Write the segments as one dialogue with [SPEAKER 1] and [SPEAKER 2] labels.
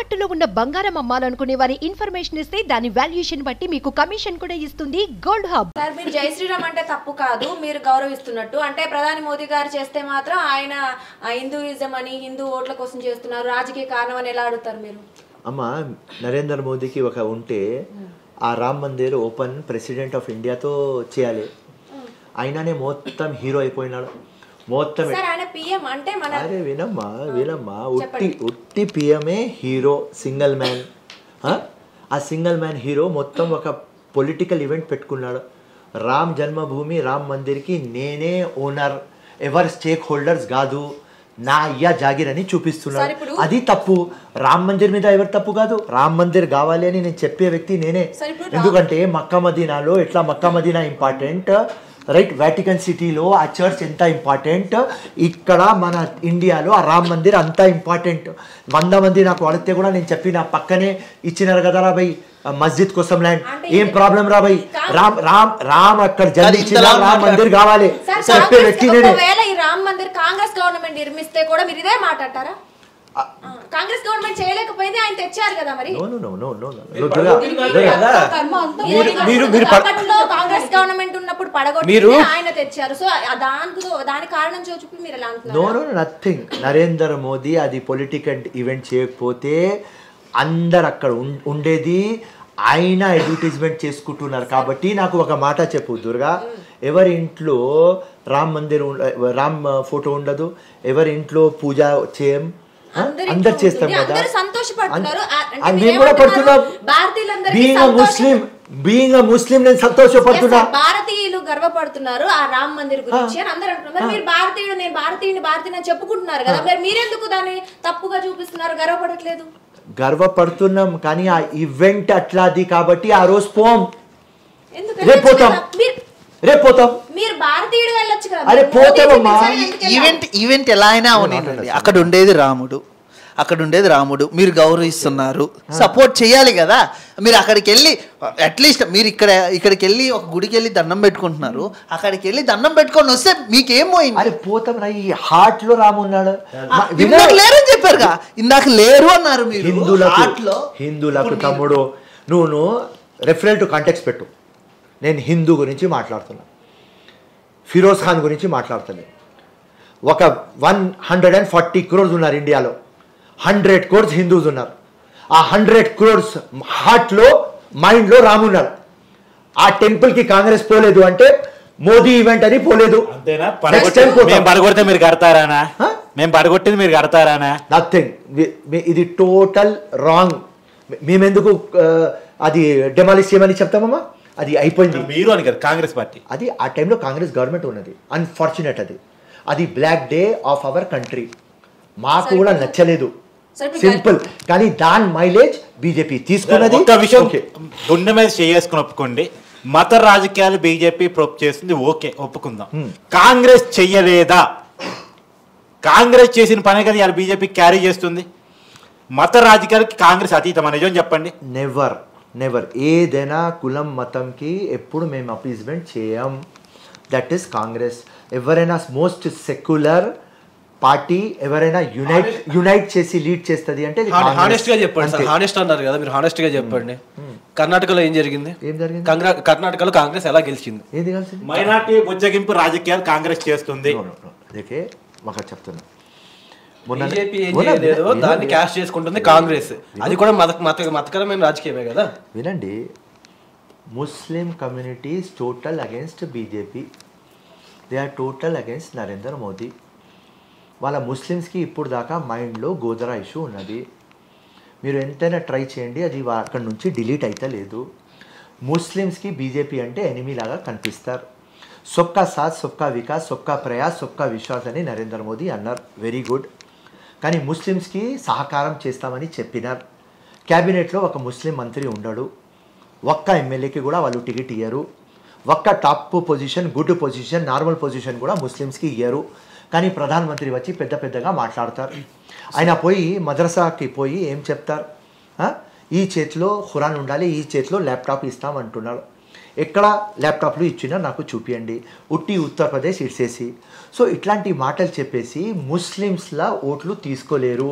[SPEAKER 1] తాకట్టులో ఉన్న బంగారం అమ్మాలనుకునే వారి ఇన్ఫర్మేషన్ ఇస్తే దాని వాల్యుయేషన్ బట్టి మీకు కమిషన్ కూడా ఇస్తుంది గోల్డ్ హబ్.
[SPEAKER 2] సార్ మీరు జై శ్రీరామ్ అంటే తప్పు కాదు, మీరు గౌరవిస్తున్నట్టు. అంటే ప్రధాని మోదీ గారు చేస్తే మాత్రం ఆయన హిందూయిజం అని హిందూ ఓట్ల కోసం చేస్తున్నారు, రాజకీయ కారణం అని ఎలా అడుగుతారు మీరు?
[SPEAKER 3] అమ్మ, నరేంద్ర మోదీకి ఒక ఉంటే ఆ Ram Mandir open president of ఇండియాతో చేయాలి. ఆయననే మొత్తం హీరో అయిపోయినాడు. మొత్తం అరే వినమ్మా ఉట్టి పిఎంఏ హీరో, సింగిల్ మ్యాన్. ఆ సింగిల్ మ్యాన్ హీరో మొత్తం ఒక పొలిటికల్ ఈవెంట్ పెట్టుకున్నాడు. రామ్ జన్మభూమి రామ్ మందిర్కి నేనే ఓనర్, ఎవరు స్టేక్ హోల్డర్స్ కాదు, నా అయ్యా జాగిర్ అని చూపిస్తున్నాడు. అది తప్పు. రామ్ మందిర్ మీద ఎవరు తప్పు కాదు, రామ్ మందిర్ కావాలి అని నేను చెప్పే వ్యక్తి నేనే. ఎందుకంటే మక్కా మదీనాలో ఎట్లా మక్కా మదీనా ఇంపార్టెంట్, రైట్? వాటికన్ సిటీలో ఆ చర్చ్ ఎంత ఇంపార్టెంట్, ఇక్కడ మన ఇండియాలో ఆ రామ్ మందిర్ అంత ఇంపార్టెంట్. 100 మంది నాకు అడిగితే కూడా నేను చెప్పిన పక్కనే ఇచ్చినారు కదా రా భయ్ మస్జిద్ కోసం ల్యాండ్, ఏం ప్రాబ్లం రా భయ్, రామ్ రామ్ రామ్ అక్కడ జన్మించిన రామ్ మందిర్ కావాలి చెప్పే వ్యక్తి నేనే.
[SPEAKER 2] రామ్ మందిర్ కాంగ్రెస్ గవర్నమెంట్ నిర్మిస్తే కూడా మీరు ఇదే మాట్లాడతారా? కాంగ్రెస్ గవర్నమెంట్ చేయలేకపోయింది, ఆయన తెచ్చారు కదా. మరి కాంగ్రెస్ గవర్నమెంట్ ఉన్నప్పుడు పడగొట్టి ఆయన తెచ్చారు. సో దాని కారణం చూపి మీరు ఎలా అంటున్నారు?
[SPEAKER 3] నథింగ్. నరేంద్ర మోదీ అది పొలిటికల్ ఈవెంట్ చేయకపోతే అందరు అక్కడ ఉండేది, ఆయన అడ్వర్టైజ్మెంట్ చేసుకుంటున్నారు. కాబట్టి నాకు ఒక మాట చెప్పు దుర్గా, ఎవరి ఇంట్లో రామ్ మందిర్ రామ్ ఫోటో ఉండదు, ఎవరి ఇంట్లో పూజ చేయం, అందరు చేస్తాం కదా. మేము కూడా పడుతున్నాం. బీయింగ్ ముస్లిం నేను సంతోషపడుతున్నా.
[SPEAKER 2] భారతీయులు గర్వపడుతున్నారు ఆ రామ్ మందిర్ గురించి అని అందరూ అంటున్నారు. మీరు భారతీయుడు, నేను భారతీయుని చెప్పుకుంటున్నారు కదా, మరి మీరెందుకు దాన్ని తప్పుగా చూపిస్తున్నారు? గర్వపడట్లేదు?
[SPEAKER 3] గర్వపడుతున్నాం, కానీ ఆ ఈవెంట్ అట్లాది కాబట్టి ఆ రోజు పోం, రేపోతాం.
[SPEAKER 2] మీరు భారతీయుడు వెళ్ళొచ్చు కదా.
[SPEAKER 3] అరే పోతామమ్మా.
[SPEAKER 4] ఈవెంట్ ఎలా అయినా అవునండి, అక్కడ ఉండేది రాముడు, మీరు గౌరవిస్తున్నారు, సపోర్ట్ చేయాలి కదా. మీరు అక్కడికి వెళ్ళి అట్లీస్ట్ మీరు ఇక్కడికి వెళ్ళి ఒక గుడికి వెళ్ళి దండం పెట్టుకుంటున్నారు, అక్కడికి వెళ్ళి దండం పెట్టుకొని వస్తే మీకేం పోయింది?
[SPEAKER 3] అరే పోతాం, ఈ హార్ట్ లో రాము ఉన్నాడు.
[SPEAKER 4] లేరని చెప్పారుగా, ఇందాక లేరు అన్నారు మీరు.
[SPEAKER 3] హిందువులకు తమ్ముడు, నువ్వు రెఫరెల్ టు కాంటెక్స్ట్ పెట్టు. నేను హిందూ గురించి మాట్లాడుతున్నా, ఫిరోజ్ ఖాన్ గురించి మాట్లాడుతున్నాను. ఒక 140 crores ఉన్నారు ఇండియాలో, 100 crores హిందూస్ ఉన్నారు. ఆ 100 crores హార్ట్లో మైండ్లో రామున్నారు. ఆ టెంపుల్కి కాంగ్రెస్ పోలేదు అంటే మోదీ ఈవెంట్ అని పోలేదు. నథింగ్. ఇది టోటల్ రాంగ్. మేమెందుకు అది డెమాలిష్ చేయమని చెప్తామమ్మా? అది అయిపోయింది.
[SPEAKER 5] మీరు అని కదా కాంగ్రెస్ పార్టీ,
[SPEAKER 3] అది ఆ టైంలో కాంగ్రెస్ గవర్నమెంట్ ఉన్నది. అన్ఫార్చునేట్ అది black day of our country. మాకు కూడా నచ్చలేదు, సింపుల్. కానీ దాని మైలేజ్ బీజేపీ తీసుకున్నది.
[SPEAKER 5] ఒక విషయం గుండె మీద చేసుకుని ఒప్పుకోండి, మత రాజకీయాలు బీజేపీ ప్రొప్ చేస్తుంది, ఓకే ఒప్పుకుందాం. కాంగ్రెస్ చెయ్యలేదా? కాంగ్రెస్ చేసిన పని కదా ఇవాళ బీజేపీ క్యారీ చేస్తుంది. మత రాజకీయాలకి కాంగ్రెస్ అతీతం అని నిజం చెప్పండి.
[SPEAKER 3] నెవర్. ఏదైనా కులం మతంకి ఎప్పుడు మేము అపీజ్మెంట్ చేయం. That is Congress. ఎవరైనా మోస్ట్ సెక్యులర్ పార్టీ ఎవరైనా యునైట్ చేసి లీడ్ చేస్తుంది అంటే
[SPEAKER 6] హానెస్ట్ గా చెప్పండి సార్. హానెస్ట్ అన్నారు కదా మీరు, హానెస్ట్ గా చెప్పండి. కర్ణాటకలో ఏం జరిగింది? కర్ణాటకలో కాంగ్రెస్ ఎలా గెలిచింది?
[SPEAKER 3] ఏది గెలిచింది?
[SPEAKER 5] మైనార్టీ బుజ్జగింపు రాజకీయాలు కాంగ్రెస్ చేస్తుంది.
[SPEAKER 3] మాకు చెప్తున్నా,
[SPEAKER 6] బీజేపీ ఏం చేయలేదు, దాన్ని క్యాష్ చేసుకుంటుంది కాంగ్రెస్. అది కూడా మతకరమైన రాజకీయమే కదా.
[SPEAKER 3] వినండి, Muslim community is total against BJP. They are total against Narendra Modi. వాళ్ళ ముస్లిమ్స్కి ఇప్పుడు దాకా మైండ్లో గోదరా ఇష్యూ ఉన్నది. మీరు ఎంతైనా ట్రై చేయండి, అది అక్కడి నుంచి డిలీట్ అయితే లేదు. ముస్లిమ్స్కి బీజేపీ అంటే ఎనిమీ లాగా కనిపిస్తారు. సొక్కా సాత్, సొక్కా వికాస్, సొక్కా ప్రయాస్, సొక్కా విశ్వాస్ అని నరేంద్ర మోదీ అన్నారు. Very good. కానీ ముస్లిమ్స్కి సహకారం చేస్తామని చెప్పినారు. క్యాబినెట్లో ఒక ముస్లిం మంత్రి ఉండడు, ఒక్క ఎమ్మెల్యేకి కూడా వాళ్ళు టికెట్ ఇయ్యరు, ఒక్క top position, good position, normal position కూడా ముస్లిమ్స్కి ఇయ్యరు. కానీ ప్రధానమంత్రి వచ్చి పెద్దగా మాట్లాడతారు. ఆయన పోయి మద్రసాకి పోయి ఏం చెప్తారు? ఈ చేతిలో ఖురాన్ ఉండాలి, ఈ చేతిలో ల్యాప్టాప్ ఇస్తామంటున్నాడు. ఎక్కడ ల్యాప్టాప్లు ఇచ్చినా నాకు చూపియండి, ఉట్టి ఉత్తరప్రదేశ్ ఇడ్సేసి. సో ఇట్లాంటి మాటలు చెప్పేసి ముస్లిమ్స్లా ఓట్లు తీసుకోలేరు.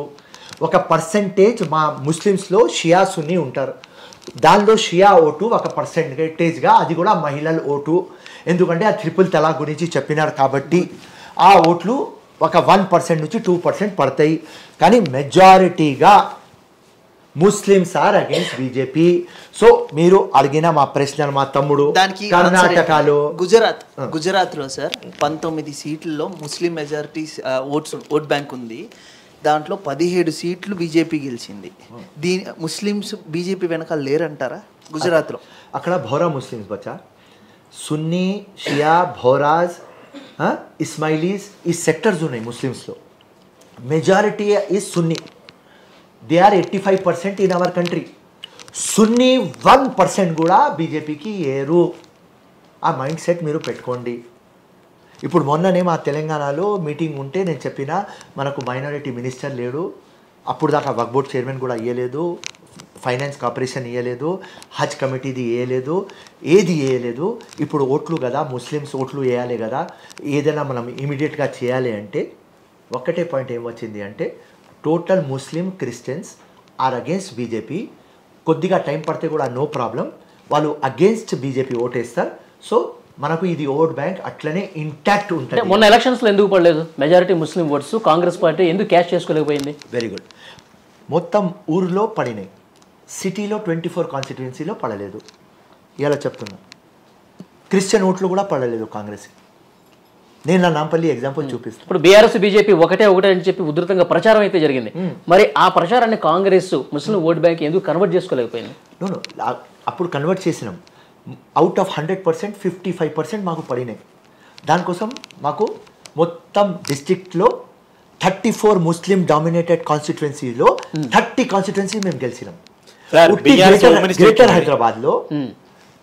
[SPEAKER 3] ఒక పర్సంటేజ్ మా ముస్లిమ్స్లో షియా సున్నీ ఉంటారు. దానిలో షియా ఓటు ఒక పర్సంటేజ్గా, అది కూడా మహిళల ఓటు, ఎందుకంటే ఆ ట్రిపుల్ తలాక్ గురించి చెప్పినారు కాబట్టి ఆ ఓట్లు ఒక 1% నుంచి 2% పడతాయి. కానీ మెజారిటీగా Muslims are against BJP. So మీరు అడిగిన మా ప్రశ్నలు మా తమ్ముడు
[SPEAKER 4] దానికి
[SPEAKER 3] కర్ణాటకలో
[SPEAKER 4] గుజరాత్లో సార్ 19 సీట్లలో ముస్లిం మెజారిటీ ఓట్ బ్యాంక్ ఉంది. దాంట్లో 17 సీట్లు బీజేపీ గెలిచింది. ముస్లిమ్స్ బీజేపీ వెనకాల లేరంటారా గుజరాత్లో?
[SPEAKER 3] అక్కడ భోరా ముస్లిమ్స్ బచ్చా, సున్నీ, షియా, భోరాజ్, ఇస్మాయిలీస్, ఈ సెక్టర్స్ ఉన్నాయి ముస్లిమ్స్లో. Majority is Sunni. They are 85% in our country. సున్నీ 1% కూడా బీజేపీకి ఏరు. ఆ మైండ్ సెట్ మీరు పెట్టుకోండి. ఇప్పుడు మొన్ననే మా తెలంగాణలో మీటింగ్ ఉంటే నేను చెప్పిన మనకు మైనారిటీ మినిస్టర్ లేడు, అప్పుడు దాకా వక్ఫ్ బోర్డ్ చైర్మన్ కూడా ఇవ్వలేదు, ఫైనాన్స్ కార్పొరేషన్ ఇవ్వలేదు, హజ్ కమిటీది వేయలేదు, ఏది వేయలేదు. ఇప్పుడు ఓట్లు కదా, ముస్లిమ్స్ ఓట్లు వేయాలి కదా, ఏదైనా మనం ఇమీడియట్గా చేయాలి అంటే ఒక్కటే పాయింట్ ఏమొచ్చింది అంటే total Muslim Christians are against BJP. కొద్దిగా టైం పడితే కూడా నో ప్రాబ్లం, వాళ్ళు అగేన్స్ట్ బీజేపీ ఓటేస్తారు. సో మనకు ఇది ఓట్ బ్యాంక్ అట్లనే ఇంటాక్ట్ ఉంటుంది.
[SPEAKER 7] మొన్న ఎలక్షన్స్లో ఎందుకు పడలేదు majority Muslim votes? Congress party ఎందుకు క్యాష్ చేసుకోలేకపోయింది?
[SPEAKER 3] Very good. మొత్తం ఊర్లో పడినాయి, సిటీలో 24 కాన్స్టిట్యుయెన్సీలో పడలేదు. ఇలా చెప్తున్నా, క్రిస్టియన్ ఓట్లు కూడా పడలేదు కాంగ్రెస్. నేను నా నాంపల్లి ఎగ్జాంపుల్ చూపిస్తాను.
[SPEAKER 7] ఇప్పుడు బీఆర్ఎస్ బీజేపీ ఒకటే అని చెప్పి ఉధృతంగా ప్రచారం అయితే జరిగింది. మరి ఆ ప్రచారాన్ని కాంగ్రెస్ ముస్లిం ఓట్ బ్యాంక్ ఎందుకు కన్వర్ట్ చేసుకోలేకపోయింది?
[SPEAKER 3] నో అప్పుడు కన్వర్ట్ చేసినాం. అవుట్ ఆఫ్ 100% 55% మాకు పడినాయి. దానికోసం మాకు మొత్తం డిస్ట్రిక్ట్లో 34 ముస్లిం డామినేటెడ్ కాన్స్టిట్యుయెన్సీలో 30 కాన్స్టిట్యుయెన్సీ మేము గెలిచినాం. గ్రేటర్ హైదరాబాద్లో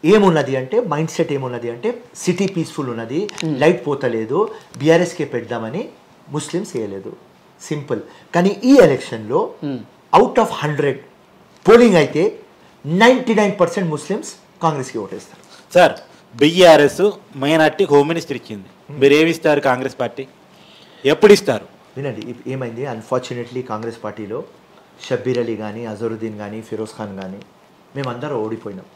[SPEAKER 3] ఏమున్నది అంటే మైండ్ సెట్ ఏమున్నది అంటే సిటీ పీస్ఫుల్ ఉన్నది, లైట్ పోతలేదు, బీఆర్ఎస్కే పెడదామని ముస్లిమ్స్ వేయలేదు, సింపుల్. కానీ ఈ ఎలక్షన్లో అవుట్ ఆఫ్ 100 పోలింగ్ అయితే 99% ముస్లిమ్స్ కాంగ్రెస్కి ఓటేస్తారు.
[SPEAKER 5] Sir BRS minority home minister ఇచ్చింది, మీరు ఏమి ఇస్తారు కాంగ్రెస్ పార్టీ? ఎప్పుడు ఇస్తారు?
[SPEAKER 3] వినండి, ఏమైంది, అన్ఫార్చునేట్లీ కాంగ్రెస్ పార్టీలో షబ్బీర్ అలీ కానీ, అజరుద్దీన్ కానీ, ఫిరోజ్ ఖాన్ కానీ మేమందరం ఓడిపోయినాం.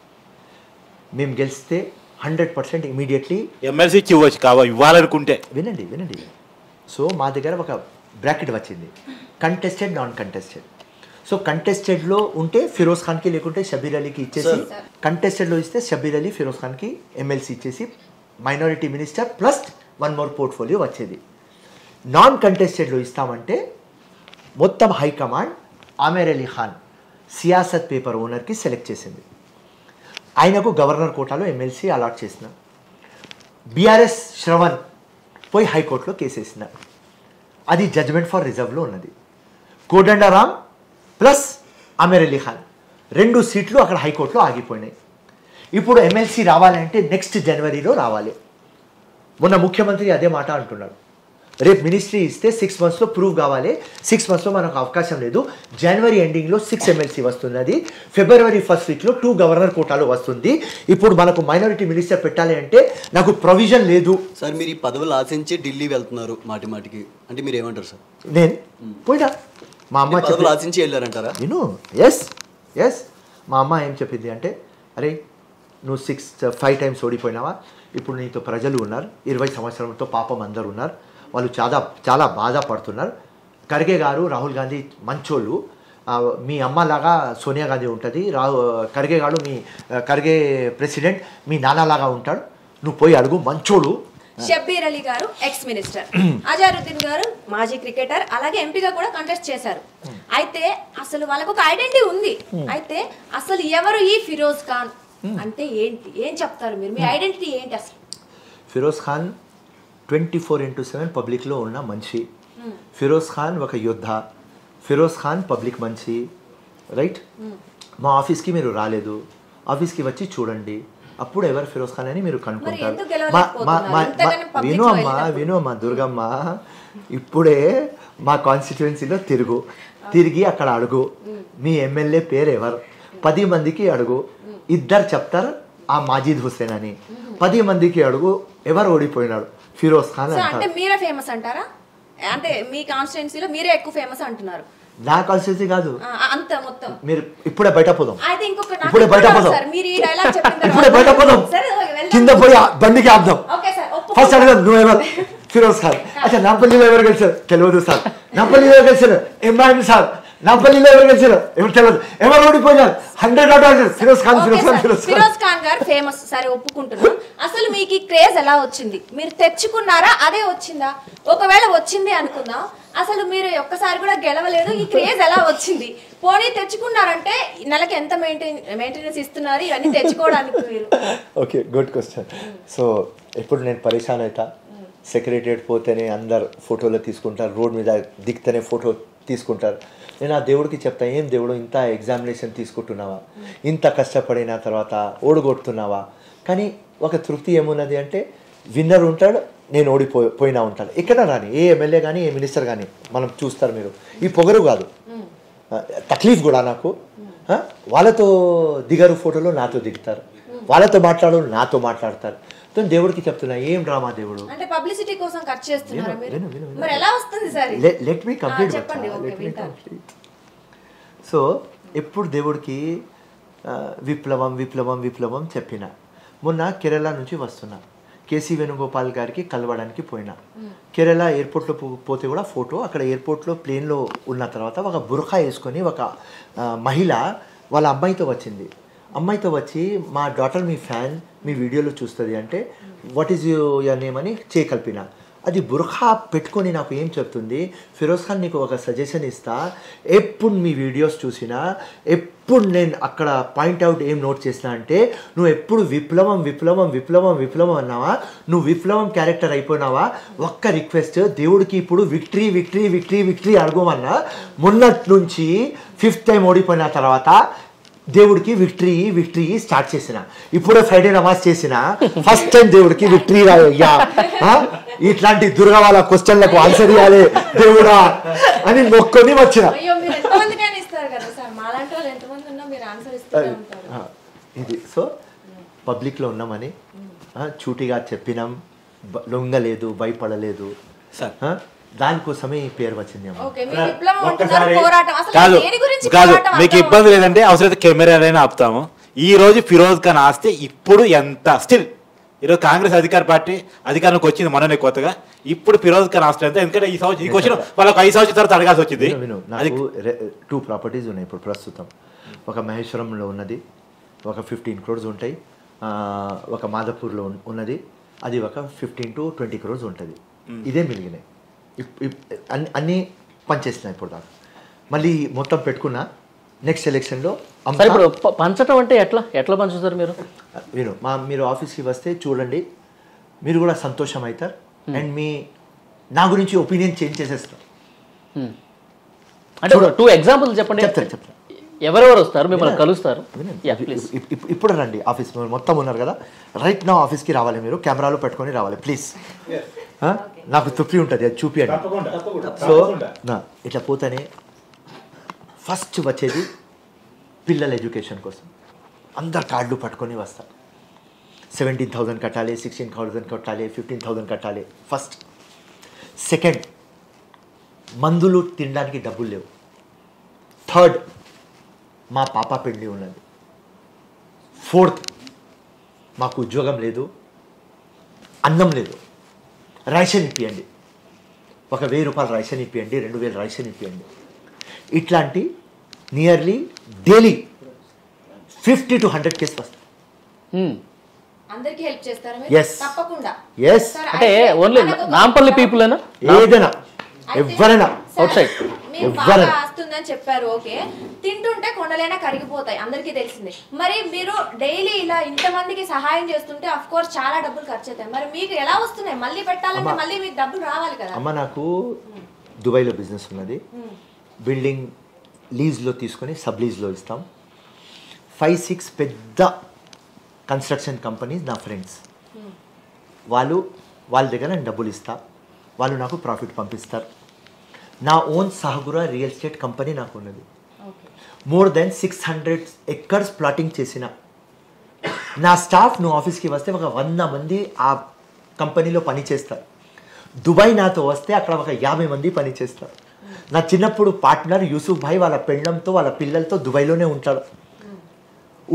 [SPEAKER 3] మేము గెలిస్తే 100% ఇమీడియట్లీ
[SPEAKER 5] ఎమ్మెల్సీ ఇవ్వచ్చు ఇవ్వాలనుకుంటే.
[SPEAKER 3] వినండి. సో మా దగ్గర ఒక బ్రాకెట్ వచ్చింది, కంటెస్టెడ్, నాన్ కంటెస్టెడ్. సో కంటెస్టెడ్లో ఉంటే ఫిరోజ్ ఖాన్కి, లేకుంటే షబ్బీర్ అలీకి ఇచ్చేసి, కంటెస్టెడ్లో ఇస్తే షబ్బీర్ అలీ, ఫిరోజ్ ఖాన్కి ఎమ్మెల్సీ ఇచ్చేసి minority minister plus 1 more portfolio వచ్చేది. నాన్ కంటెస్టెడ్లో ఇస్తామంటే మొత్తం హైకమాండ్ ఆమెర్ అలీ ఖాన్ సియాసత్ పేపర్ ఓనర్కి సెలెక్ట్ చేసింది. ఆయనకు గవర్నర్ కోటాలో ఎమ్మెల్సీ అలాట్ చేసిన. బీఆర్ఎస్ శ్రవణ్ పోయి హైకోర్టులో కేసేసిన. అది జడ్జ్మెంట్ ఫర్ రిజర్వ్లో ఉన్నది. కోదండరామ్ ప్లస్ ఆమెర్ అలీ ఖాన్ 2 సీట్లు అక్కడ హైకోర్టులో ఆగిపోయినాయి. ఇప్పుడు ఎమ్మెల్సీ రావాలంటే నెక్స్ట్ జనవరిలో రావాలి. మొన్న ముఖ్యమంత్రి అదే మాట అంటున్నాడు, రేపు మినిస్ట్రీ ఇస్తే 6 monthsలో ప్రూవ్ కావాలి, 6 monthsలో మనకు అవకాశం లేదు. జనవరి ఎండింగ్లో 6 ఎమ్మెల్సీ వస్తున్నది, ఫిబ్రవరి 1st weekలో 2 గవర్నర్ కోటాలో వస్తుంది. ఇప్పుడు మనకు మైనారిటీ మినిస్టర్ పెట్టాలి అంటే నాకు ప్రొవిజన్ లేదు.
[SPEAKER 8] సార్ మీరు ఈ పదవులు ఆశించి ఢిల్లీ వెళ్తున్నారు మాటికి, అంటే మీరు ఏమంటారు సార్?
[SPEAKER 3] నేను పోయినా మా అమ్మ
[SPEAKER 8] పదవులు ఆశించి వెళ్ళారంటారా?
[SPEAKER 3] నేను ఎస్ మా అమ్మ ఏం చెప్పింది అంటే, అరే నువ్వు 5 times ఓడిపోయినావా, ఇప్పుడు నీతో ప్రజలు ఉన్నారు, 20 సంవత్సరంతో పాపం అందరు ఉన్నారు, వాళ్ళు చాలా బాధపడుతున్నారు. ఖర్గే గారు, రాహుల్ గాంధీ మంచోళ్ళు, మీ అమ్మలాగా సోనియా గాంధీ ఉంటుంది, ఖర్గే గారు ఖర్గే ప్రెసిడెంట్ మీ నాన్నలాగా ఉంటాడు, నువ్వు పోయి అడుగు, మంచోడు.
[SPEAKER 2] షబ్బీర్ అలీ గారు ఎక్స్ మినిస్టర్, అజారుద్దీన్ గారు మాజీ క్రికెటర్, అలాగే ఎంపీగా కూడా కంటెస్ట్ చేశారు. అయితే అసలు వాళ్ళకు ఒక ఐడెంటిటీ ఉంది. అయితే అసలు ఎవరు ఈ ఫిరోజ్ ఖాన్ అంటే ఏంటి, ఏం చెప్తారు మీరు? మీ ఐడెంటిటీ ఏంటి అసలు?
[SPEAKER 3] ఫిరోజ్ ఖాన్ 24/7 పబ్లిక్లో ఉన్న మనిషి. ఫిరోజ్ ఖాన్ ఒక యోద్ధ. ఫిరోజ్ ఖాన్ పబ్లిక్ మనిషి, రైట్? మా ఆఫీస్కి మీరు రాలేదు, ఆఫీస్కి వచ్చి చూడండి, అప్పుడు ఎవరు ఫిరోజ్ ఖాన్ అని మీరు కనుక్కుంటారు. విను అమ్మా దుర్గమ్మ, ఇప్పుడే మా కాన్స్టిట్యుయెన్సీలో తిరిగి అక్కడ అడుగు, మీ ఎమ్మెల్యే పేరు ఎవరు, 10 మందికి అడుగు, 2 చెప్తారు ఆ మాజిద్ హుస్సేన్ అని. 10 మందికి అడుగు ఎవరు ఓడిపోయినాడు, ఫిరోజ్ ఖాన్.
[SPEAKER 2] అంటే మీరే ఫేమస్ అంటారా? అంటే మీ కాన్స్టిట్యుయెన్సీలో మీరే ఎక్కువ ఫేమస్ అంటున్నారు.
[SPEAKER 3] నా కాన్స్టిట్యూన్సీ కాదు,
[SPEAKER 2] అంత మొత్తం
[SPEAKER 3] మీరు ఇప్పుడే బయట పోదాం,
[SPEAKER 2] అయితే ఇంకొక
[SPEAKER 3] ఇప్పుడే బయట పోదాం,
[SPEAKER 2] మీరు ఈ డైలాగ్ చెప్పిన
[SPEAKER 3] ఇప్పుడే బయట పోదాం, కింద పోయి బండికి ఆపుదాం.
[SPEAKER 2] ఓకే సార్
[SPEAKER 3] ఫస్ట్ అడగదు నువ్వెవరు, ఫిరోజ్ ఖాన్. అచ్చా నాంపల్లిలో ఎవరు గెలిచారు తెలియదు సార్, నాంపల్లిలో ఎవరు గెలిచారు ఎంఐఎం సార్, నాంపల్లిలో ఎవరు గెలిచారు ఎవరు తెలియదు, ఎవరు ఓడిపోయినారు 100 ఫిరోజ్ ఖాన్ ఫిరోజ్ ఖాన్ ఫిరోజ్ ఖాన్.
[SPEAKER 2] ఫిరోజ్ ఖాన్ గారు ఫేమస్, సరే ఒప్పుకుంటున్నాం. అసలు మీకు ఈ క్రేజ్ ఎలా వచ్చింది? మీరు తెచ్చుకున్నారా, అదే వచ్చిందా? ఒకవేళ వచ్చింది అనుకుందాం, అసలు మీరు ఒక్కసారి కూడా గెలవలేదు, ఈ క్రేజ్ ఎలా వచ్చింది? పోనీ తెచ్చుకున్నారంటే నెలకి ఎంత మెయింటెనెన్స్ ఇస్తున్నారు ఇవన్నీ తెచ్చుకోవడానికి మీరు?
[SPEAKER 3] Okay, good question. సో ఎప్పుడు నేను పరేషాన్ అవుతా, సెక్రటరియట్ పోతేనే అందరు ఫోటోలు తీసుకుంటారు, రోడ్ మీద దిగితేనే ఫోటో తీసుకుంటారు. నేను ఆ దేవుడికి చెప్తాను, ఏం దేవుడు ఇంత ఎగ్జామినేషన్ తీసుకుంటున్నావా, ఇంత కష్టపడిన తర్వాత ఓడిగొడుతున్నావా? కానీ ఒక తృప్తి ఏమున్నది అంటే విన్నర్ ఉంటాడు, నేను ఓడిపోయినా ఉంటాను. ఎక్కడ రాని ఏ ఎమ్మెల్యే కానీ ఏ మినిస్టర్ కానీ మనం చూస్తారు, మీరు ఈ పొగరు కాదు, తక్లీఫ్ కూడా నాకు. వాళ్ళతో దిగరు ఫోటోలు, నాతో దిగుతారు, వాళ్ళతో మాట్లాడు నాతో మాట్లాడతారు. దేవుడికి చెప్తున్నా, ఏం డ్రామా దేవుడు
[SPEAKER 2] అంటే పబ్లిసిటీ కోసం ఖర్చు చేస్తున్నారా మీరు? మరి ఎలా వస్తుంది సార్?
[SPEAKER 3] Let me complete.
[SPEAKER 2] చెప్పండి.
[SPEAKER 3] సో ఎప్పుడు దేవుడికి విప్లవం విప్లవం విప్లవం చెప్పిన. మొన్న కేరళ నుంచి వస్తున్నా, కేసీ వేణుగోపాల్ గారికి కలవడానికి పోయినా. కేరళ ఎయిర్పోర్ట్లో పోతే కూడా ఫోటో, అక్కడ ఎయిర్పోర్ట్లో ప్లేన్లో ఉన్న తర్వాత ఒక బుర్ఖా వేసుకొని ఒక మహిళ వాళ్ళ అమ్మాయితో వచ్చింది. అమ్మాయితో వచ్చి, మా డాటర్ మీ ఫ్యాన్, మీ వీడియోలో చూస్తుంది అంటే, వాట్ ఈజ్ యువర్ నేమ్ అని చేయకల్పిన. అది బుర్ఖా పెట్టుకొని నాకు ఏం చెప్తుంది, ఫిరోజ్ ఖాన్ నీకు ఒక సజెషన్ ఇస్తా, ఎప్పుడు మీ వీడియోస్ చూసినా ఎప్పుడు నేను అక్కడ పాయింట్అవుట్ ఏం నోట్ చేసినా అంటే, నువ్వు ఎప్పుడు విప్లవం విప్లవం విప్లవం విప్లవం అన్నావా, నువ్వు విప్లవం క్యారెక్టర్ అయిపోయినావా, ఒక్క రిక్వెస్ట్ దేవుడికి ఇప్పుడు విక్టరీ విక్టరీ విక్టరీ విక్టరీ అడగమన్నా. మొన్నటి నుంచి 5th టైం ఓడిపోయిన తర్వాత దేవుడికి విక్టరీ విక్టరీ స్టార్ట్ చేసిన. ఇప్పుడే ఫ్రైడే నమాజ్ చేసిన, ఫస్ట్ టైం దేవుడికి విక్టరీ రాయ్యా, ఇట్లాంటి దుర్గా వాళ్ళ క్వశ్చన్లకు ఆన్సర్ ఇవ్వాలి దేవుడా అని మొక్కొని వచ్చిన. ఇది సో పబ్లిక్లో ఉన్నామని చూటిగా చెప్పినాం, లొంగలేదు, భయపడలేదు, దానికోసమే ఈ పేరు వచ్చింది.
[SPEAKER 5] కాదు కాదు, మీకు ఇబ్బంది లేదంటే అవసరమైతే కెమెరాలైనా ఆపుతాము. ఈ రోజు ఫిరోజ్ ఖాన్ ఆస్తే ఇప్పుడు ఎంత స్టిల్ ఈరోజు కాంగ్రెస్ అధికారంలోకి వచ్చింది మననే కొత్తగా, ఇప్పుడు ఫిరోజ్ ఖాన్ ఆస్తే ఎంత? ఎందుకంటే ఈ క్వశ్చన్ వాళ్ళకి 5 సంవత్సరాల తర్వాత అడగాల్సి వచ్చింది.
[SPEAKER 3] నాకు 2 ప్రాపర్టీస్ ఉన్నాయి ఇప్పుడు ప్రస్తుతం. ఒక మహేశ్వరంలో ఉన్నది, ఒక 15 crores ఉంటాయి. ఒక మాధపూర్లో ఉన్నది, అది ఒక 15 to 20 crores ఉంటుంది. ఇదే మిగిలినాయి, అన్నీ పనిచేస్తున్నాయి ఇప్పుడు దాకా. మళ్ళీ మొత్తం పెట్టుకున్నా నెక్స్ట్ ఎలక్షన్లో.
[SPEAKER 7] ఇప్పుడు పంచడం అంటే ఎట్లా పంచుతారు మీరు?
[SPEAKER 3] మీరు ఆఫీస్కి వస్తే చూడండి, మీరు కూడా సంతోషం అవుతారు, అండ్ నా గురించి ఒపీనియన్ చేంజ్ చేసేస్తారు.
[SPEAKER 7] అంటే 2 examples చెప్పండి. చెప్తాను. ఎవరెవరు వస్తారు, మిమ్మల్ని కలుస్తారు?
[SPEAKER 3] ఇప్పుడు రండి ఆఫీస్, మొత్తం ఉన్నారు కదా, రైట్ నా ఆఫీస్కి రావాలి, మీరు కెమెరాలో పెట్టుకొని రావాలి ప్లీజ్. నాకు తృప్తి ఉంటుంది, అది చూపియండి. సో ఇట్లా పోతానే ఫస్ట్ వచ్చేది పిల్లల ఎడ్యుకేషన్ కోసం అందరు కార్డులు పట్టుకొని వస్తారు. 17,000 కట్టాలి, 16,000 కట్టాలి, 15,000 కట్టాలి ఫస్ట్. సెకండ్, మందులు తినడానికి డబ్బులు లేవు. థర్డ్, మా పాప పెళ్లి ఉన్నది. ఫోర్త్, మాకు ఉద్యోగం లేదు, అన్నం లేదు, రేషన్ ఇప్పియండి, ఒక 1,000 రూపాయలు రేషన్ ఇప్పియండి, 2,000 రేషన్ ఇప్పియండి. ఇట్లాంటి నియర్లీ డైలీ 50 to 100 కేసు వస్తాయి.
[SPEAKER 2] అందరికీ హెల్ప్ చేస్తారా మీరు?
[SPEAKER 3] Yes.
[SPEAKER 2] తప్పకుండా.
[SPEAKER 3] Yes.
[SPEAKER 7] అంటే ఓన్లీ నాంపల్లి పీపుల్ అయినా,
[SPEAKER 3] ఏదైనా ఎవరైనా
[SPEAKER 7] అవుట్ సైడ్
[SPEAKER 2] బాగా వస్తుందని చెప్పారు. ఓకే, తింటుంటే కొండలైనా కరిగిపోతాయి, అందరికీ తెలిసిందే. మరి మీరు డైలీ ఇలా ఇంతమందికి సహాయం చేస్తుంటే అఫ్ కోర్స్ చాలా డబ్బులు ఖర్చు అవుతాయి. మరి మీకు ఎలా వస్తున్నాయి? మళ్ళీ పెట్టాలంటే మళ్ళీ మీకు డబ్బులు రావాలి కదా.
[SPEAKER 3] అమ్మ, నాకు దుబాయ్లో బిజినెస్ ఉన్నది. బిల్డింగ్ లీజ్లో తీసుకొని సబ్ లీజ్లో ఇస్తాం. 5-6 పెద్ద కన్స్ట్రక్షన్ కంపెనీస్ నా ఫ్రెండ్స్. వాళ్ళ దగ్గర నేను డబ్బులు ఇస్తా, వాళ్ళు నాకు ప్రాఫిట్ పంపిస్తారు. నా ఓన్ సహగురా రియల్ ఎస్టేట్ కంపెనీ నాకు ఉన్నది. మోర్ దెన్ 600 acres ప్లాటింగ్ చేసిన నా స్టాఫ్, నువ్వు ఆఫీస్కి వస్తే ఒక 100 మంది ఆ కంపెనీలో పని చేస్తారు. దుబాయ్ నాతో వస్తే అక్కడ ఒక 50 మంది పని చేస్తారు. నా చిన్నప్పుడు పార్ట్నర్ యూసుఫ్ భాయ్ వాళ్ళ పెళ్ళంతో వాళ్ళ పిల్లలతో దుబాయ్లోనే ఉంటాడు.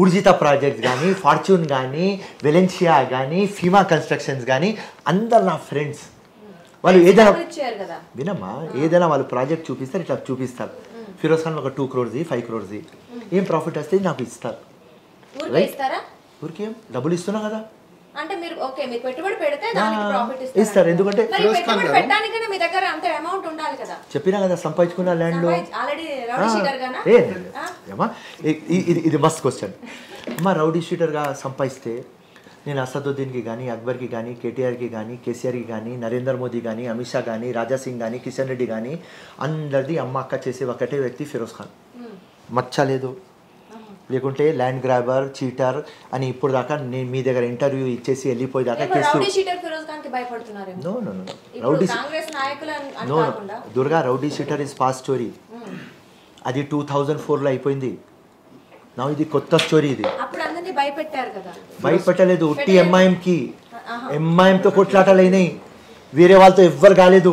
[SPEAKER 3] ఉర్జితా ప్రాజెక్ట్స్ కానీ, ఫార్చ్యూన్ కానీ, వెలెన్షియా కానీ, ఫీమా కన్స్ట్రక్షన్స్ కానీ అందరు నా ఫ్రెండ్స్. వాళ్ళు ఏదైనా వినమ్మా, ఏదైనా వాళ్ళు ప్రాజెక్ట్ చూపిస్తారు, ఇట్లా చూపిస్తారు. ఫిరోజ్ ఖాన్ ఒక 2 crores 5 crores ఏం ప్రాఫిట్ వస్తే నాకు ఇస్తారు. ఊరికేం డబ్బులు ఇస్తున్నా కదా
[SPEAKER 2] అంటే మీరు ఓకే మీరు పెట్టుబడి పెడితే దానికి ప్రాఫిట్
[SPEAKER 3] ఇస్తారు. ఎందుకంటే
[SPEAKER 2] పెట్టుబడి పెట్టడానికైనా మీ దగ్గర అంత అమౌంట్ ఉండాలి కదా.
[SPEAKER 3] చెప్పినా కదా సంపాదించుకున్న ల్యాండ్ లో
[SPEAKER 2] ఆల్రెడీ రౌడీ షీటర్ గానా
[SPEAKER 3] ఏమా ఇది మస్త్ క్వశ్చన్ అమ్మా. రౌడీ షీటర్గా సంపాదిస్తే నేను అసదుద్దీన్కి కానీ, అక్బర్కి కానీ, కేటీఆర్కి కానీ, కేసీఆర్కి కానీ, నరేంద్ర మోదీ కానీ, అమిత్ షా కానీ, రాజా సింగ్ కానీ, కిషన్ రెడ్డి కానీ అందరిది అమ్మ అక్క చేసే ఒకటే వ్యక్తి ఫిరోజ్ ఖాన్. మచ్చలేదు. లేకుంటే ల్యాండ్ గ్రాబర్, చీటర్ అని ఇప్పుడు దాకా నేను మీ దగ్గర ఇంటర్వ్యూ ఇచ్చేసి వెళ్ళిపోయేదాకా case. No no no rowdy no Durga rowdy sheeter is past story. అది 2004లో అయిపోయింది. నా ఇది కొత్త స్టోరీ. ఇది భయపెట్టలేదు. ఉట్టి ఎంఐఎంతో కొట్లాటలు అయినాయి, వేరే వాళ్ళతో ఎవ్వరు కాలేదు.